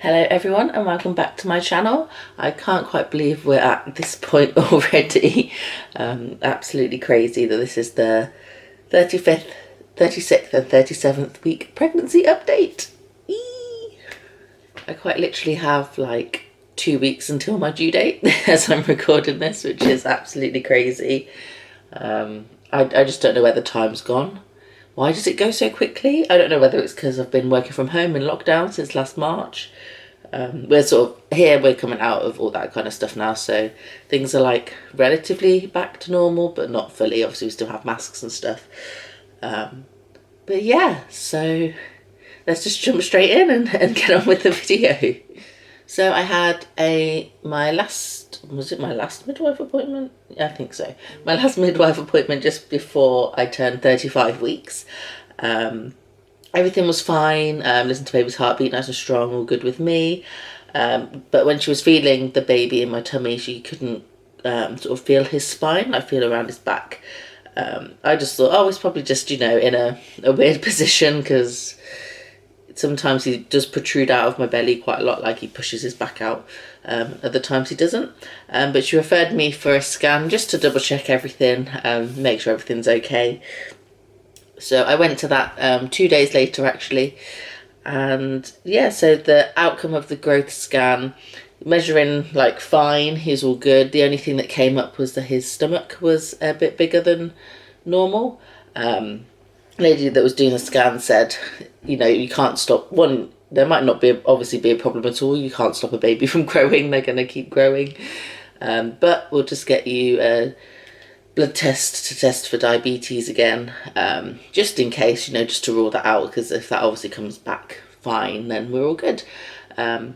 Hello everyone and welcome back to my channel. I can't quite believe we're at this point already. Absolutely crazy that this is the 35th, 36th and 37th week pregnancy update. Eee! I quite literally have like 2 weeks until my due date as I'm recording this, which is absolutely crazy. I just don't know where the time's gone. Why does it go so quickly? I don't know whether it's because I've been working from home in lockdown since last March. We're sort of here, we're coming out of all that kind of stuff now, so things are like relatively back to normal, but not fully. Obviously we still have masks and stuff. But yeah, so let's just jump straight in and get on with the video. So I had my last midwife appointment? Yeah, I think so. My last midwife appointment just before I turned 35 weeks. Everything was fine. Listened to baby's heartbeat, nice and strong, all good with me. But when she was feeling the baby in my tummy, she couldn't sort of feel his spine, like feel around his back. I just thought, oh, it's probably just, in a weird position, because sometimes he does protrude out of my belly quite a lot, like he pushes his back out. Other times he doesn't. But she referred me for a scan just to double check everything, make sure everything's okay. So I went to that 2 days later actually. And yeah, so the outcome of the growth scan, measuring like fine, he's all good. The only thing that came up was that his stomach was a bit bigger than normal. Lady that was doing the scan said, you can't stop one. There might not be obviously be a problem at all. You can't stop a baby from growing. They're going to keep growing. But we'll just get you a blood test to test for diabetes again, just in case, just to rule that out, because if that obviously comes back fine, then we're all good. So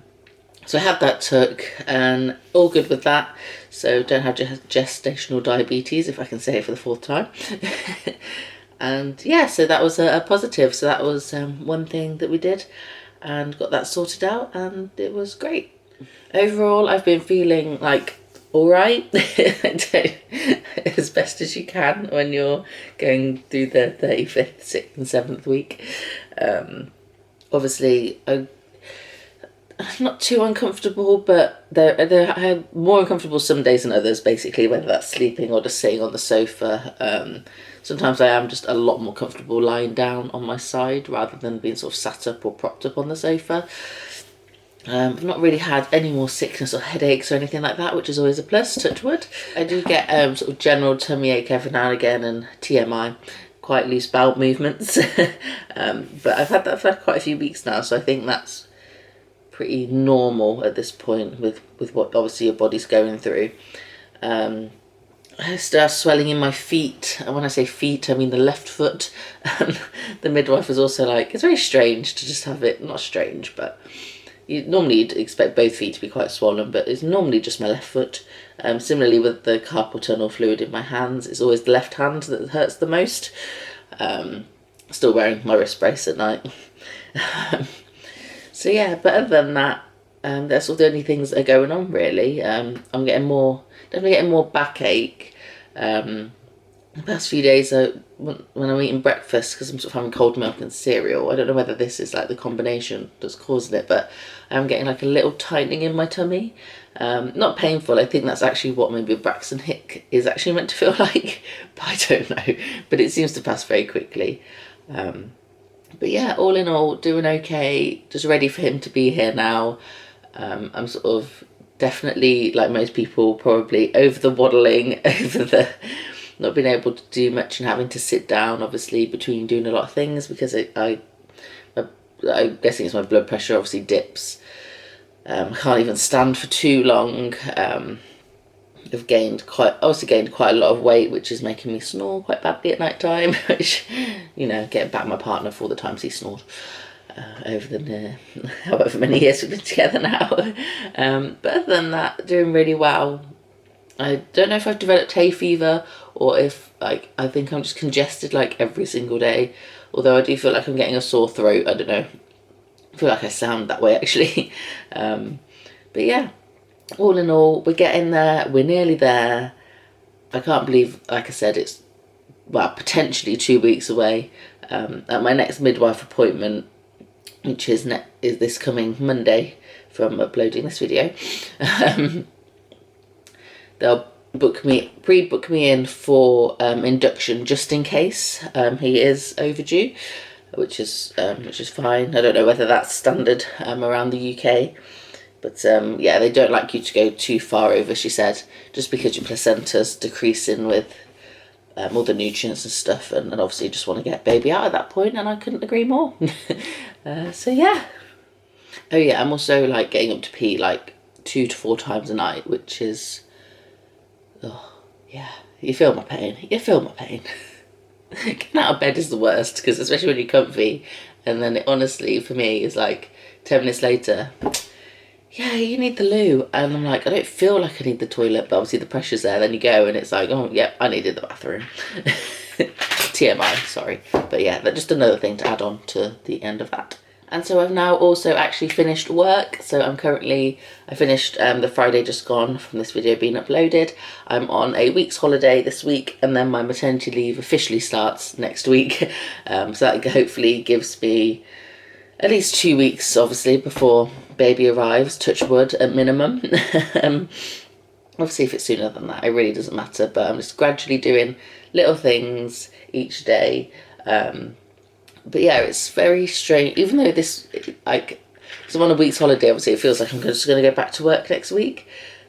I had that took, and all good with that. So don't have gestational diabetes, if I can say it for the fourth time. And yeah, so that was a positive. So that was one thing that we did and got that sorted out, and it was great. Overall, I've been feeling like all right, as best as you can when you're going through the 35th, 6th and 7th week. Obviously, I'm not too uncomfortable, but they're more uncomfortable some days than others, basically, whether that's sleeping or just sitting on the sofa. Sometimes I am just a lot more comfortable lying down on my side rather than being sort of sat up or propped up on the sofa. I've not really had any more sickness or headaches or anything like that, which is always a plus, touch wood. I do get sort of general tummy ache every now and again, and TMI, quite loose bowel movements. But I've had that for quite a few weeks now, so I think that's pretty normal at this point with what obviously your body's going through. I still have swelling in my feet, and when I say feet I mean the left foot. The midwife was also like, it's very strange to just have it, not strange, but you'd expect both feet to be quite swollen, but it's normally just my left foot. Similarly with the carpal tunnel fluid in my hands, it's always the left hand that hurts the most. Still wearing my wrist brace at night. So yeah, but other than that, that's all the only things that are going on really. I'm definitely getting more backache. The past few days, when I'm eating breakfast, because I'm sort of having cold milk and cereal, I don't know whether this is like the combination that's causing it, but I'm getting like a little tightening in my tummy. Not painful. I think that's actually what maybe a Braxton Hick is actually meant to feel like, but I don't know. But it seems to pass very quickly. But yeah, all in all, doing okay. Just ready for him to be here now. I'm sort of definitely, like most people, probably over the waddling, over the not being able to do much and having to sit down, obviously, between doing a lot of things, because I'm guessing it's my blood pressure obviously dips. I can't even stand for too long. I've gained quite a lot of weight, which is making me snore quite badly at night time, which, getting back my partner for all the times he snored over the however many years we've been together now. But other than that, doing really well. I don't know if I've developed hay fever or if I think I'm just congested like every single day. Although I do feel like I'm getting a sore throat. I don't know. I feel like I sound that way actually. But yeah, all in all, we're getting there. We're nearly there. I can't believe, like I said, it's potentially 2 weeks away. At my next midwife appointment, which is this coming Monday from uploading this video, they'll pre-book me in for induction just in case he is overdue, which is fine. I don't know whether that's standard around the UK, but yeah, they don't like you to go too far over, she said, just because your placenta's decreasing with all the nutrients and stuff, and obviously you just want to get baby out at that point, and I couldn't agree more. So yeah. Oh yeah, I'm also like getting up to pee like 2 to 4 times a night, which is, oh yeah, you feel my pain. Getting out of bed is the worst, because especially when you're comfy, and then it honestly for me is like 10 minutes later, yeah, you need the loo, and I'm like, I don't feel like I need the toilet, but obviously the pressure's there. Then you go and it's like, oh yep, I needed the bathroom. TMI, sorry. But yeah, that's just another thing to add on to the end of that. And so I've now also actually finished work. So I finished the Friday just gone from this video being uploaded. I'm on a week's holiday this week, and then my maternity leave officially starts next week. So that hopefully gives me at least 2 weeks, obviously, before baby arrives, touch wood, at minimum. Obviously, if it's sooner than that, it really doesn't matter, but I'm just gradually doing little things each day. But yeah, it's very strange, even though this, like, because I'm on a week's holiday, obviously it feels like I'm just going to go back to work next week.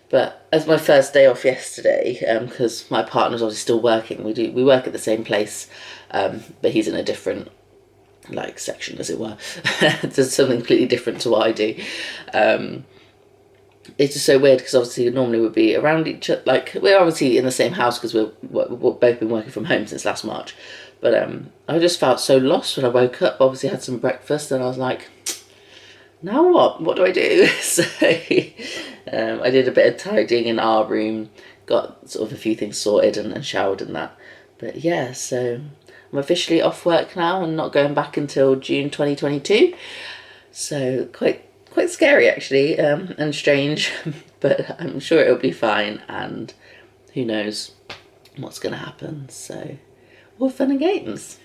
But as my first day off yesterday, because my partner's obviously still working, we work at the same place, but he's in a different like section, as it were. Does something completely different to what I do. It's just so weird, because obviously normally we'd be around each other, like we're obviously in the same house because we've both been working from home since last March, but I just felt so lost when I woke up. Obviously had some breakfast and I was like, now what do I do? So I did a bit of tidying in our room, got sort of a few things sorted and showered and that. But yeah, so I'm officially off work now and not going back until June 2022. So quite scary actually, and strange, but I'm sure it'll be fine, and who knows what's going to happen. So all fun and games.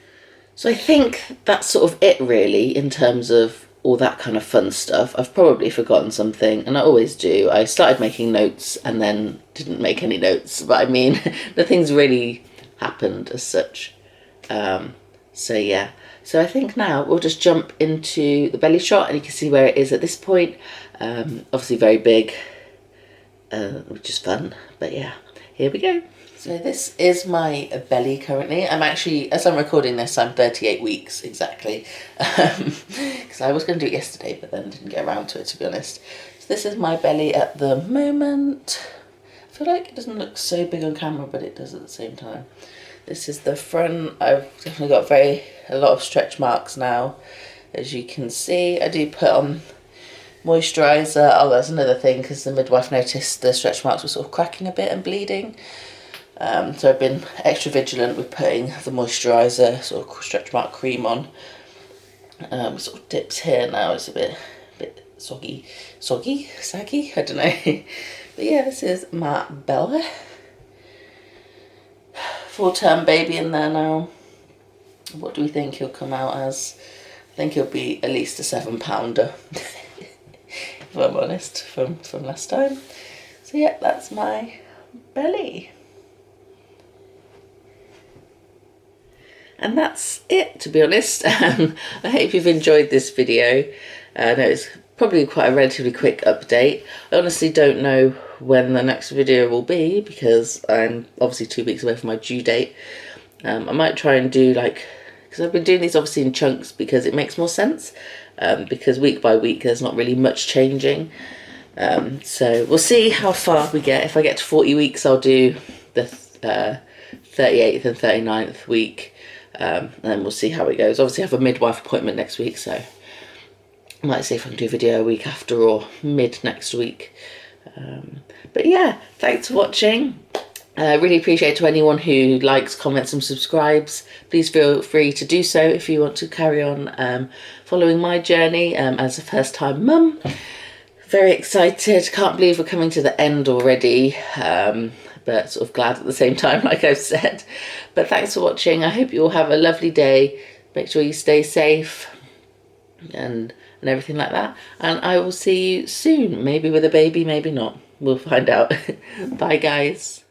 So I think that's sort of it really in terms of all that kind of fun stuff. I've probably forgotten something, and I always do. I started making notes and then didn't make any notes, but I mean, nothing's really happened as such. So yeah, so I think now we'll just jump into the belly shot, and you can see where it is at this point. Obviously very big, which is fun, but yeah, here we go. So this is my belly currently. I'm actually, as I'm recording this, I'm 38 weeks exactly, because I was going to do it yesterday but then didn't get around to it, to be honest. So this is my belly at the moment. I feel like it doesn't look so big on camera, but it does at the same time. This is the front. I've definitely got a lot of stretch marks now, as you can see. I do put on moisturiser. Oh, that's another thing, because the midwife noticed the stretch marks were sort of cracking a bit and bleeding. So I've been extra vigilant with putting the moisturiser, sort of stretch mark cream on. Sort of dips here now. It's a bit saggy, I don't know. But yeah, this is my belly. Full-term baby in there now. What do we think he'll come out as? I think he'll be at least a 7-pounder, if I'm honest, from last time. So yeah, that's my belly. And that's it, to be honest. I hope you've enjoyed this video. I know it's probably quite a relatively quick update. I honestly don't know when the next video will be, because I'm obviously 2 weeks away from my due date. I might try and do because I've been doing these obviously in chunks because it makes more sense, because week by week there's not really much changing. So we'll see how far we get. If I get to 40 weeks, I'll do the 38th and 39th week. And then we'll see how it goes. Obviously I have a midwife appointment next week, so I might see if I can do a video a week after or mid next week. But yeah, thanks for watching. I really appreciate to anyone who likes, comments and subscribes. Please feel free to do so if you want to carry on following my journey as a first time mum. Very excited, can't believe we're coming to the end already, but sort of glad at the same time, like I've said. But thanks for watching. I hope you all have a lovely day. Make sure you stay safe, and and everything like that. And I will see you soon, maybe with a baby, maybe not. We'll find out. Bye guys.